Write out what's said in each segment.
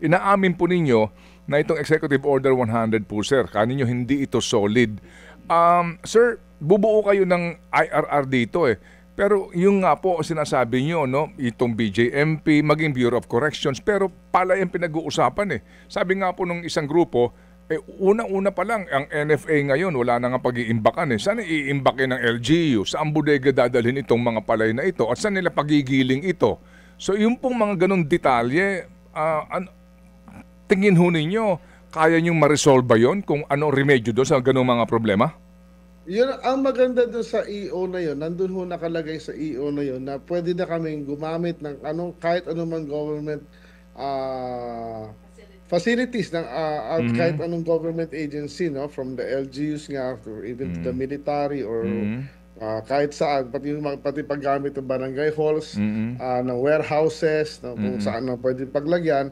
inaamin po ninyo na itong Executive Order 100 po, sir. Kaninyo hindi ito solid. Sir, bubuo kayo ng IRR dito eh. Pero yung nga po sinasabi nyo, no, itong BJMP, maging Bureau of Corrections, pero pala yung pinag-uusapan eh. Sabi nga po nung isang grupo, una-una pa lang, ang NFA ngayon, wala na nga pag-iimbakan eh. Saan iimbakin ng LGU? Saan bodega dadalhin itong mga palay na ito? At saan nila pagigiling ito? So yung pong mga ganong detalye, tingin ho ninyo, kaya nyong ma-resolve ba yun? Kung ano remedyo doon sa ganong mga problema? Yun, ang maganda doon sa EO na yun, nandun ho nakalagay sa EO na yun na pwede na kaming gumamit ng kahit anumang government facilities ng kahit anong government agency, no, from the LGUs nga or even to the military or kahit saan, pati paggamit ng barangay halls, ng warehouses, no, kung saan na pwede paglagyan.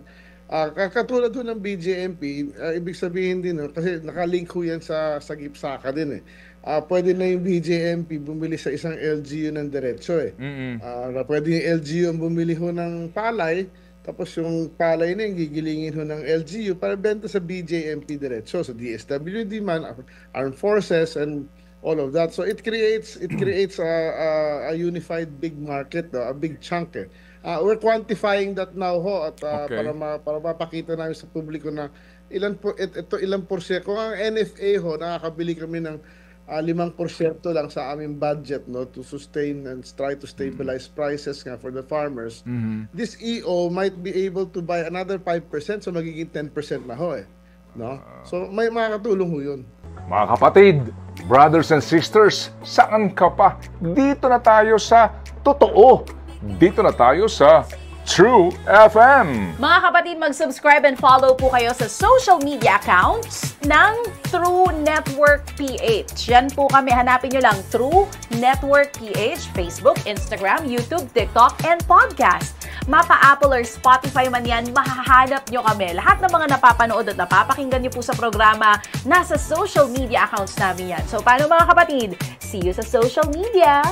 Katulad ho ng BJMP, ibig sabihin din, no, kasi nakalink ho yan sa GIPSACA din eh. Pwede na yung BJMP bumili sa isang LGU ng diretso eh. Pwede yung LGU ang bumili ho ng palay, tapos yung palay na yung gigilingin ho ng LGU para benta sa BJMP diretso, sa DSWD man, Armed Forces, and all of that. So it creates a unified big market, no? A big chunk eh. We're quantifying that now ho at para mapakita namin sa publiko na ilang porsyento. Kung ang NFA ho, nakakabili kami ng 5% lang sa aming budget, no, to sustain and try to stabilize prices nga for the farmers. This EO might be able to buy another 5%, so magiging 10% na ho eh. No? So may makakatulong ho yun. Mga kapatid, brothers and sisters, saan ka pa? Dito na tayo sa totoo. Dito na tayo sa True FM. Mga kapatid, mag-subscribe and follow po kayo sa social media accounts ng True Network PH. Yan po kami, hanapin nyo lang True Network PH, Facebook, Instagram, YouTube, TikTok, and podcast. Mapa Apple or Spotify man yan, mahahanap nyo kami. Lahat ng mga napapanood at napapakinggan nyo po sa programa, nasa social media accounts namin yan. So paano mga kapatid? See you sa social media!